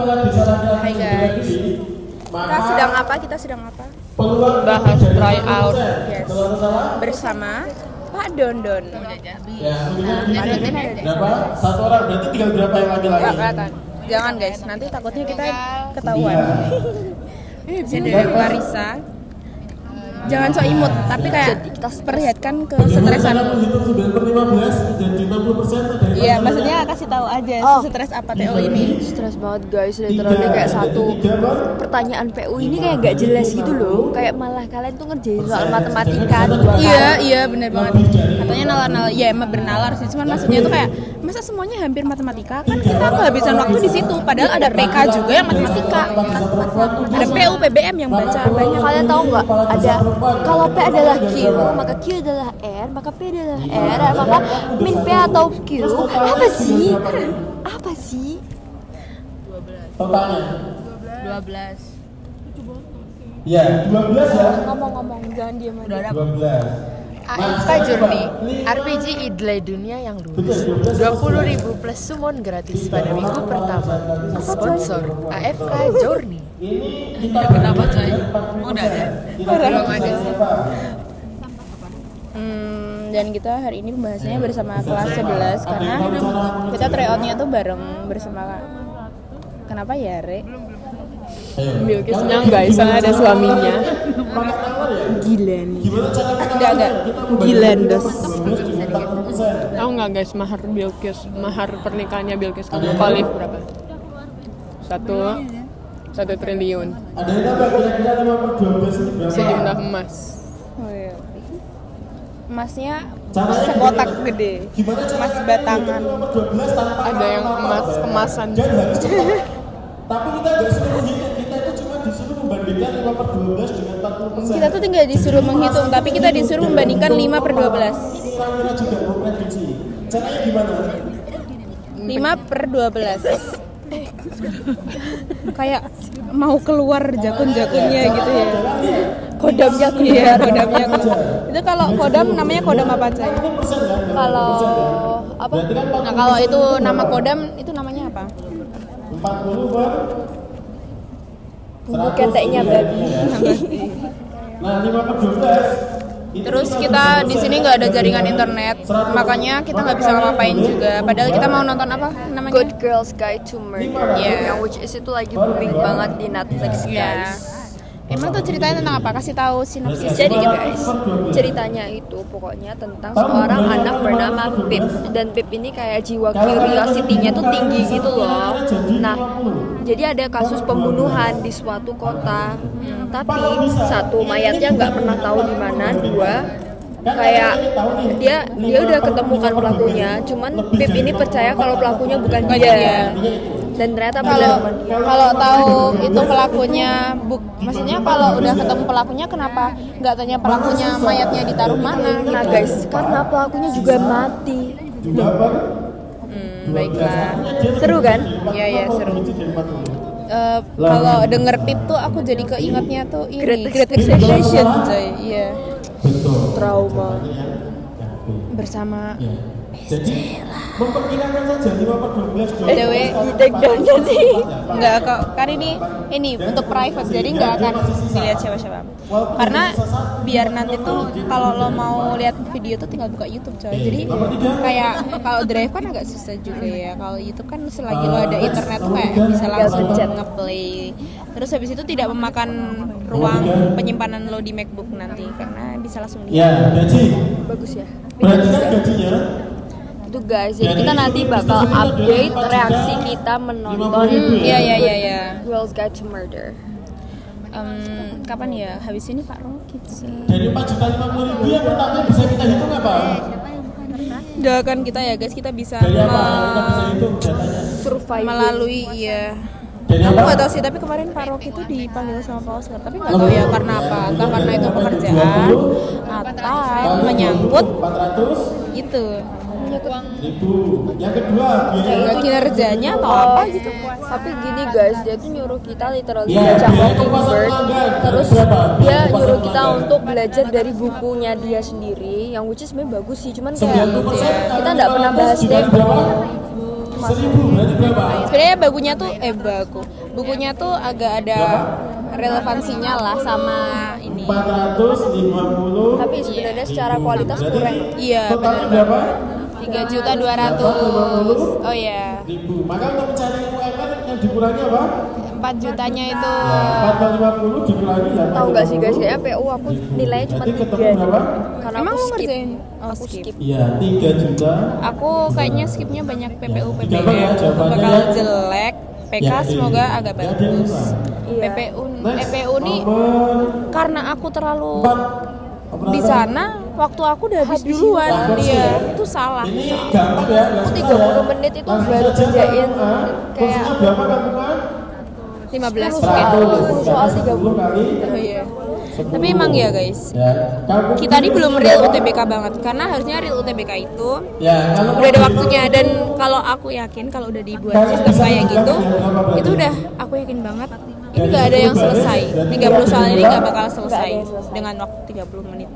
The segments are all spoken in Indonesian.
Hai guys. Kita sedang apa? Bahas tryout. Yes. Bersama Pak Dondon. Pak Dondon ada di Berapa? Satu orang berarti tinggal berapa yang laki-laki? Enggak kelihatan. Jangan guys, nanti takutnya kita ketahuan. Jadi Clarissa. Jangan sok imut, tapi kayak kita perlihatkan kesetresan. Menghitung 9/15 jadi 60% ada. Iya, maksudnya kasih tahu aja stres apa TO ini. Stres banget guys, literally kayak satu pertanyaan PU ini kayak gak jelas gitu loh. Kayak malah kalian tuh ngerjain soal matematika dua kali. Iya benar banget. Katanya nalar-nalar, ya emang bernalar sih. Cuman maksudnya tuh kayak masa semuanya hampir matematika, kan kita kehabisan waktu di situ. Padahal ada PK juga yang matematika, ada PU, PBM yang baca banyak. Kalian tahu nggak? Ada kalau P adalah Q, maka Q adalah R, maka P adalah R, maka min P atau Q. Apa sih? Apa sih? Totalnya 12. ya 12 ya. Ngomong-ngomong, jangan diam aja. 12. AFK Journey, RPG Idley Dunia yang lurus 20.000 plus summon gratis pada minggu pertama. Sponsor AFK Journey. Kenapa coy? Udah ada? Belum ada sih. Dan kita hari ini pembahasannya bersama kelas 11 karena kita tryoutnya tuh bareng bersama. Kenapa ya, Re? Milky senang guys, soalnya ada suaminya. Gila nih. Enggak. Gilandos. Tahu nggak guys mahar Bilqis, mahar pernikahannya Bilqis kamu Khalif berapa? 1 triliun. Ada yang tambah kira-kira 5/12 itu berapa? Sejumlah emas. Oh iya. Emasnya sekotak gede. Emas batangan. 5/12 tanpa Ada yang emas kemasan. dan harus cepat. Tapi kita nggak suruh menghitung, kita itu cuma disuruh membandingkan 5/12 dengan 40%. Kita tuh tinggal disuruh menghitung, tapi kita disuruh membandingkan 5/12. Ini kamera juga mau prediksi. Caranya gimana? 5/12. Kayak mau keluar jakun-jakunnya gitu ya. Kodamnya iya, kodamnya. Itu kalau kodam namanya kodam apa aja? Kalau apa? Nah, kalau itu nama kodam itu namanya apa? 40 per Tunggu keteknya babi. Nah, 5/12 Terus kita di sini nggak ada jaringan internet, makanya kita nggak bisa ngapain juga. Padahal kita mau nonton apa namanya? Good Girls Guide to Murder. Yeah. Yang which is itu lagi booming banget di Netflix Ya. guys. Emang tuh ceritanya tentang apa? Kasih tahu sinopsis. Jadi guys, ceritanya itu pokoknya tentang seorang anak bernama Pip. Dan Pip ini kayak jiwa curiosity-nya tuh tinggi gitu loh. Nah, jadi ada kasus pembunuhan di suatu kota. Tapi satu, mayatnya nggak pernah tahu di mana. Dua, kayak dia udah ketemukan pelakunya. Cuman Pip ini percaya kalau pelakunya bukan dia. Dan ternyata Kalau tahu itu pelakunya, maksudnya kalau udah ketemu pelakunya, kenapa nggak tanya pelakunya mayatnya ditaruh mana? Nah guys, karena pelakunya juga mati. Baiklah. Seru kan? Iya seru. Kalau denger Pip tuh aku jadi keingetnya tuh ini Great Expectation, coy. Iya. Trauma. Bersama memperkirakan saja 5/12 BTW Di take down jadi. nggak kok, karena ini untuk private, jadi nggak akan dilihat siapa-siapa. Karena biar nanti tuh kalau lo mau lihat video tuh tinggal buka YouTube, coy. Jadi kayak kalau Drive kan agak susah juga ya. Kalau YouTube kan selagi lo ada internet tuh kayak bisa langsung ngeplay. Terus habis itu tidak memakan ruang penyimpanan lo di MacBook nanti karena bisa langsung lihat. ya gaji Bagus ya. berarti kan gajinya Itu guys, jadi kita nanti bakal update reaksi kita menonton Iya. Girls Guide to Murder. Kapan ya? Habis ini Pak Rokit sih. dari 4.050.000 yang pertama bisa kita hitung apa? Doakan kita ya guys, kita bisa Dari apa? Kita bisa hitung datanya. Survive. melalui iya. Dari Aku apa? nggak tahu sih, tapi kemarin Pak Rocky itu dipanggil sama Pak Oscar, tapi nggak tahu ya karena apa. Entah karena itu pekerjaan atau menyangkut 400 itu ribu. Yang kedua biaya kinerjanya atau apa gitu. Tapi gini guys, dia tuh nyuruh kita literally Iya, baca biaya itu Mockingbird. pasal Terus berapa? dia nyuruh kita untuk belajar dari bukunya dia sendiri, yang which is sebenarnya bagus sih, cuman kayak 90% kita nggak pernah bahas tempo. masuk. 1000 berarti berapa? Sebenarnya bukunya tuh agak ada relevansinya lah sama ini. 450. Tapi sebenarnya secara kualitas kurang. Iya, Totalnya benar. berapa? 3.200.000. Oh ya. Ribu. Maka untuk mencari UMR yang dikurangi apa? 4 jutanya itu Ya, 450 dikurangi ya. Tahu nggak sih guys, kayaknya PU aku nilainya cuma Berarti 3 ketemu berapa? karena Emang aku mau skip. ngerjain? Oh, Aku skip. skip. Iya, 3 juta. Aku kayaknya skipnya banyak PPU Gampang ya, PPM itu jawabannya bakal ya. jelek. PK Ya, semoga iya. agak Ya, dia bagus. Iya. PPU Next, PPU nih nomor karena aku terlalu 4. di sana waktu aku udah habis duluan. Iya, itu salah. Ini gampang ya. Aku 30 menit itu baru kerjain kayak Kursinya berapa kamu kan? 15 soal. mungkin. 10 soal 30. kali. Oh iya. Tapi emang ya guys, Ya, kamu kita ini belum real UTBK banget karena harusnya real UTBK itu ya, kalau udah ada waktunya, dan kalau aku yakin kalau udah dibuat sistem kayak gitu itu udah aku yakin banget ini nggak ada yang selesai. 30 soal ini nggak bakal selesai dengan waktu 30 menit.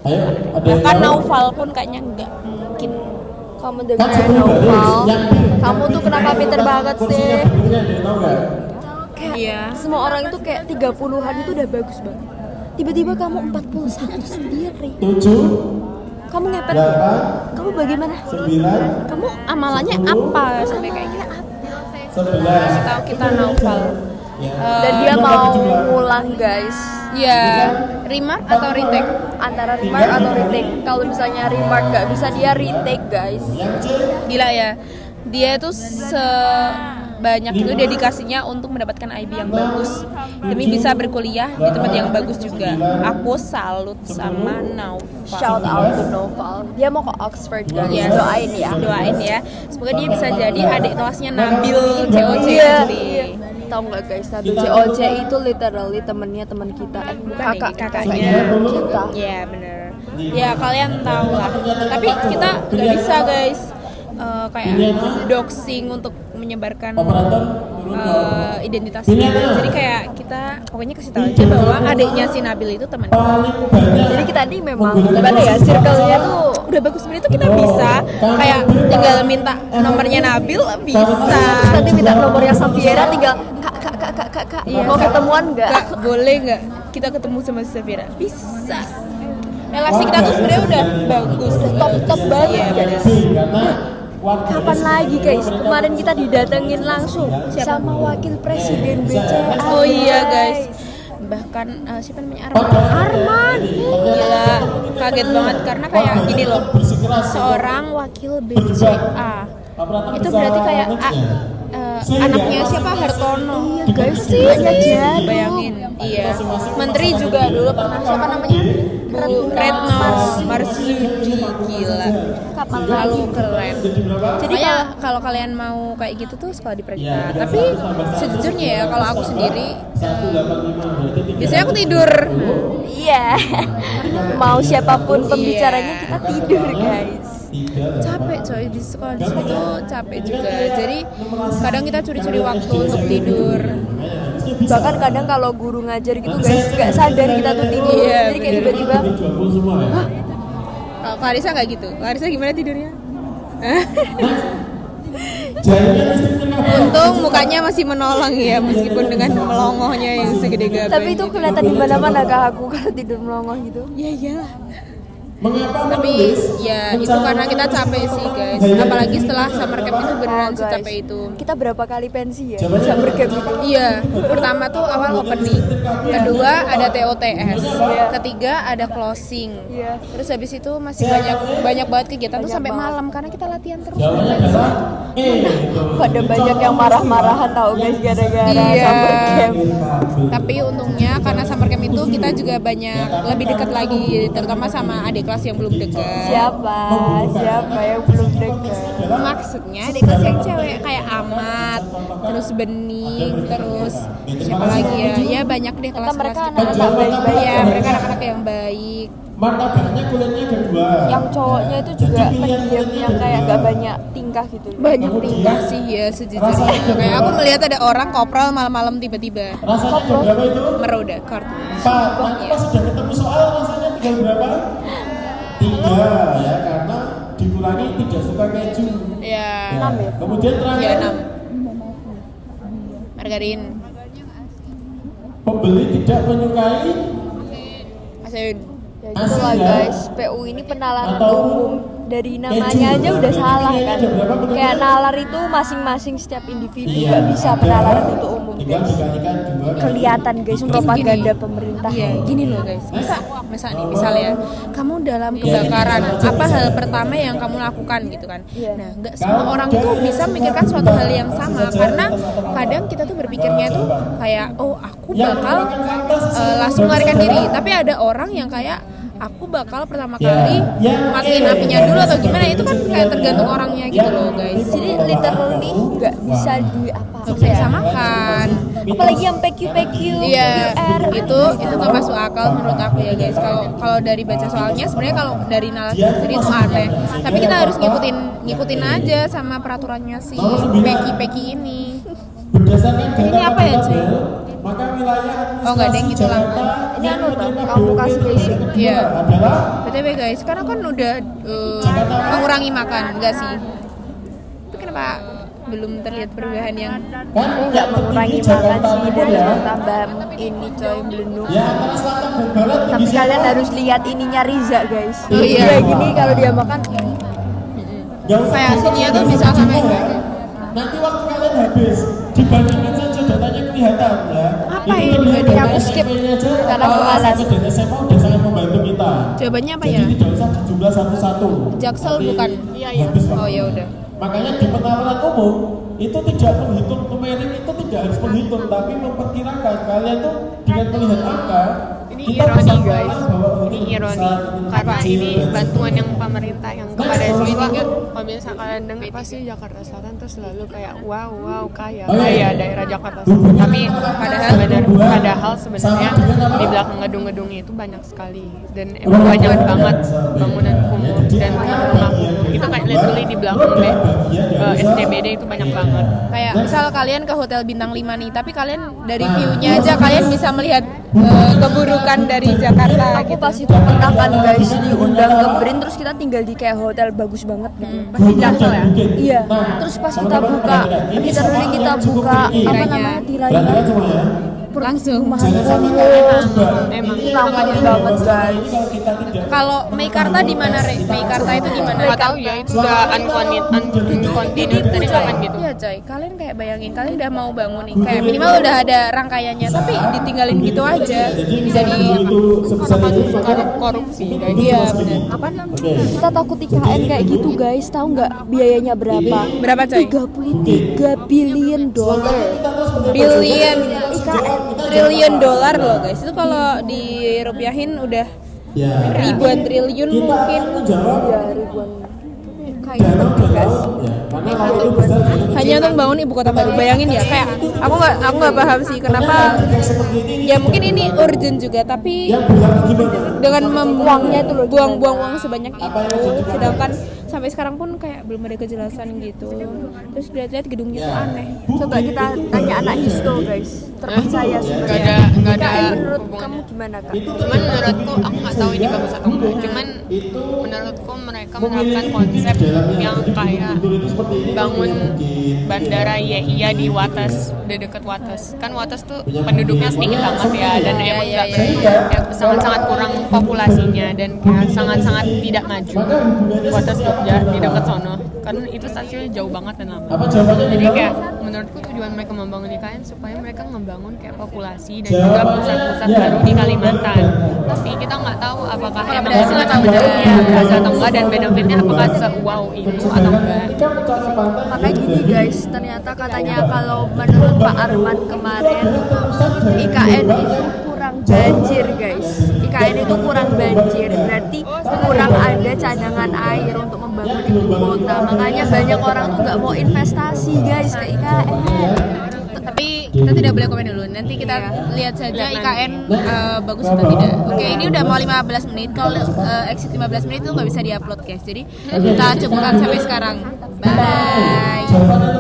Ayo, ada Bahkan yang tahu? naufal pun kayaknya nggak mungkin. Kamu Kan dengan sebelum novel. yang Kamu tuh kenapa pinter banget kursinya sih? bentuknya ada yang tahu nggak? Kayak Iya. semua orang itu kayak 30-an itu udah bagus banget. Tiba-tiba kamu 41 sendiri. 7, Kamu ngepet. 8, Kamu bagaimana? 9, Kamu amalannya apa sampai kayak gitu? 11. Tahu kita naufal. Dan dia mau ngulang guys. Ya, remark atau retake? Antara remark atau retake. Kalau misalnya remark nggak bisa, dia retake guys. Gila ya. Dia tuh sebanyak itu dedikasinya untuk mendapatkan IB yang bagus demi bisa berkuliah di tempat yang bagus juga. Aku salut sama Naufal. Shout out to Noval. Dia mau ke Oxford guys. Yes. Doain ya. Doain ya. Semoga dia bisa jadi adik kelasnya Nabil COC Iya. nanti. Tahu nggak guys, Nabil COC itu literally temennya teman kita. Bukan nih, kakaknya. kakaknya kita. Iya bener. Ya kalian tahu lah. Tapi kita nggak bisa guys kayak doxing untuk menyebarkan identitas kita. Jadi kayak kita pokoknya kasih tahu aja bahwa adiknya si Nabil itu teman kita. Paling banyak. Jadi kita ini memang gimana ya, circle-nya tuh Udah bagus sebenarnya tuh kita bisa kayak tinggal minta nomornya Nabil bisa. terus nanti minta nomornya Safiera, tinggal kak Iya, mau Kak. ketemuan nggak? Kak, boleh nggak kita ketemu sama Safira? Bisa. Relasi kita tuh sebenarnya udah bagus, top banget. Iya, bener. Karena warga Kapan lagi guys? Kemarin kita didatengin langsung sama wakil presiden BCA. Oh iya guys. Bahkan siapa namanya Arman. Gila, kaget banget karena kayak gini loh. Seorang wakil BCA. Itu berarti kayak anaknya siapa Hartono. Iya guys, sih jadi. Bayangin. Iya. Menteri juga dulu pernah siapa namanya? Bu Retno Marsudi. Gila. Kapan Terlalu keren. Jadi Makanya kalau kalian mau kayak gitu tuh sekolah di Prajita. Tapi sejujurnya ya kalau aku sendiri biasanya aku tidur. Iya. Mau siapapun pembicaranya kita tidur guys. Capek coy, di sekolah di sini tuh capek juga. Jadi kadang kita curi-curi waktu untuk tidur. Bahkan kadang kalau guru ngajar gitu guys, nggak sadar kita tuh tidur. Iya, Jadi kayak bener. tiba-tiba Kalau Clarissa nggak gitu. Clarissa gimana tidurnya? Untung mukanya masih menolong ya, meskipun dengan melongohnya yang segede gaban. tapi itu kelihatan di mana-mana kak aku kalau tidur melongo gitu. Ya iyalah. Mengapa Tapi ya itu karena kita capek sih guys. Apalagi setelah summer camp itu beneran Guys, secapek itu. Kita berapa kali pensi ya? Summer camp itu. Iya, pertama tuh awal opening, kedua ada TOTS, ketiga ada closing, Iya. terus habis itu masih banyak banget kegiatan tuh sampai malam karena kita latihan terus. Pada banyak yang marah-marahan tahu guys gara-gara Iya. summer camp. Tapi untungnya karena summer camp itu kita juga banyak lebih dekat lagi, terutama sama adik kelas yang belum dekat. Siapa yang belum dekat? Maksudnya adik kelas yang cewek kayak Amat, terus Bening, terus siapa lagi ya? Ya banyak deh kelas-kelas mereka kita. anak-anak baik-baik. Iya, mereka anak-anak yang baik. martabaknya kulitnya ada 2. Yang cowoknya itu juga pendiam yang kayak gak banyak tingkah gitu. Banyak tingkah sih ya sejujurnya. Kayak aku melihat ada orang kopral malam-malam tiba-tiba Rasanya ada berapa itu? meroda kartu. Pak, nanti pas sudah ketemu soal rasanya tinggal berapa? 3 ya, karena di diulangi tidak suka keju. Ya. Kemudian Ya terakhir 6. Margarin. pembeli tidak menyukai Asin. Ya itulah guys, PU ini penalaran umum. Dari namanya aja udah salah kan. Kayak nalar itu masing-masing setiap individu, nggak bisa penalaran itu umum tinggal guys. dikalikan 2 kali. Kelihatan guys Mungkin propaganda gini. pemerintah. Iya, gini loh guys. Masa nih, misalnya kamu dalam kebakaran, apa hal pertama yang kamu lakukan gitu kan? Iya. Nah, nggak semua orang itu bisa memikirkan suatu hal yang sama karena kadang kita tuh berpikirnya tuh kayak, oh aku bakal langsung melarikan diri. Tapi ada orang yang kayak aku bakal pertama kali matiin apinya dulu atau gimana, itu kan kayak tergantung orangnya gitu loh guys. Jadi literally nggak bisa Gak bisa disamakan. Apalagi yang PQ Iya, QR. itu nggak masuk akal menurut aku ya guys. Kalau dari baca soalnya sebenarnya kalau dari nalar sendiri itu aneh. Tapi kita harus ngikutin aja sama peraturannya si Peki ini. Berdasarkan Ini apa ya, cuy? maka wilayah Oh, nggak ada yang gitu lah. Ini anu tuh, kamu kasih basic. Iya. adalah BTW guys, sekarang kan udah mengurangi makan, enggak sih? Tapi kenapa belum terlihat perubahan yang Nggak mengurangi makan sih dari tambah ini coy belum. ya antara selatan dan barat Tapi tinggi kalian siapa? harus lihat ininya Riza guys. Oh, iya. Dia gini kalau dia makan Nggak usah kayak ngomong sininya tuh dari bisa sampai semua, ya. Nanti waktu kalian habis dibandingkan saja datanya kelihatan ya. Apa Itu ya terlihat dibandingkan? dari Aku skip SMP-nya aja, karena kelas malas. 1 dan SMA udah sangat membantu kita. jawabannya apa Jadi ya? tidak usah dijumlah satu-satu. Jaksel Nanti bukan? habis Oh waktu. ya udah. Makanya di penawaran umum itu tidak menghitung numerik, itu tidak harus menghitung tapi memperkirakan. Kalian tuh dengan melihat angka Ini kita ironi bisa guys, mengatakan bahwa ini lebih ironi besar, karena kecil, ini dan bantuan yang sebagainya. pemerintah yang kepada siswa. Kalau misalnya kalian dengar pasti Jakarta Selatan tuh selalu kayak wow kaya Oh, iya. daerah Jakarta Selatan. Tapi padahal sebenarnya di belakang gedung-gedungnya itu banyak sekali dan emang banyak banget bangunan kumuh dan rumah kumuh. Itu kayak literally di belakang deh SCBD itu banyak banget. Kayak misal kalian ke hotel bintang 5 nih, tapi kalian dari view-nya aja kalian bisa melihat keburukan dari Jakarta aku gitu. pas itu pernah kan guys diundang ke BRIN terus kita tinggal di kayak hotel bagus banget gitu. Pasti Jaksel ya? Iya. Terus pas kita buka, literally kita buka apa namanya tirainya Berantakan semua ya. Langsung. Jangan sampai kalian juga. Emang Ini ramai namanya banget, bahwa guys. kalau kita tidak Kalau Meikarta di mana, Re? Meikarta itu di mana? nggak tahu ya itu udah uncontinued dari kapan gitu. Iya coy, kalian kayak bayangin kalian udah mau bangun nih, kayak minimal udah ada rangkaiannya, tapi ditinggalin gitu aja. Jadi itu sebesar itu maka Korupsi guys. iya benar. Apa kita takut IKN kayak gitu guys, tahu nggak biayanya berapa? Berapa coy? 33 billion dollar. Billion, IKN triliun dolar loh guys. Itu kalau dirupiahin udah ya ribuan triliun kita mungkin. akan menjawab ya ribuan kayak danau gitu dan guys. laut ya karena kalau itu besar Hanya untuk bangun ibu kota baru. Bayangin ya, kayak aku nggak paham sih kenapa. seperti ini Ya mungkin ini urgent juga, tapi yang bilang gimana dengan Uangnya itu loh, buang-buang uang sebanyak itu, sedangkan sampai sekarang pun kayak belum ada kejelasan gitu. Terus lihat-lihat gedungnya tuh aneh. Coba kita tanya anak histo guys, terpercaya sih. Nggak ada IKN menurut kamu hubungannya. gimana kak? Cuman menurutku aku nggak tahu ini bagus atau enggak. Cuman menurutku mereka menerapkan konsep yang kayak bangun bandara YIA di Wates, di dekat Wates. Kan Wates tuh penduduknya sedikit banget ya dan emang nggak sangat-sangat kurang populasinya dan kayak sangat-sangat tidak maju. Wates Jogja di dekat sono. Kan itu stasiunnya jauh banget dan lama. apa jawabannya Jadi kayak menurutku tujuan mereka membangun IKN supaya mereka membangun kayak populasi dan juga pusat-pusat baru di Kalimantan. Tapi kita nggak tahu apakah emang berhasil atau sebenarnya berhasil atau enggak dan benefitnya apakah se-wow itu atau enggak. Makanya gini guys, ternyata katanya kalau menurut Pak Arman kemarin IKN itu kurang banjir guys. IKN itu kurang banjir, berarti kurang ada cadangan air untuk membangun ibu kota. Makanya banyak orang tuh nggak mau investasi guys ke IKN. Tapi kita tidak boleh komen dulu. Nanti kita lihat saja IKN bagus atau tidak. Oke, ini udah mau 15 menit. Kalau exit 15 menit itu nggak bisa diupload guys. Jadi kita cukupkan sampai sekarang. Bye.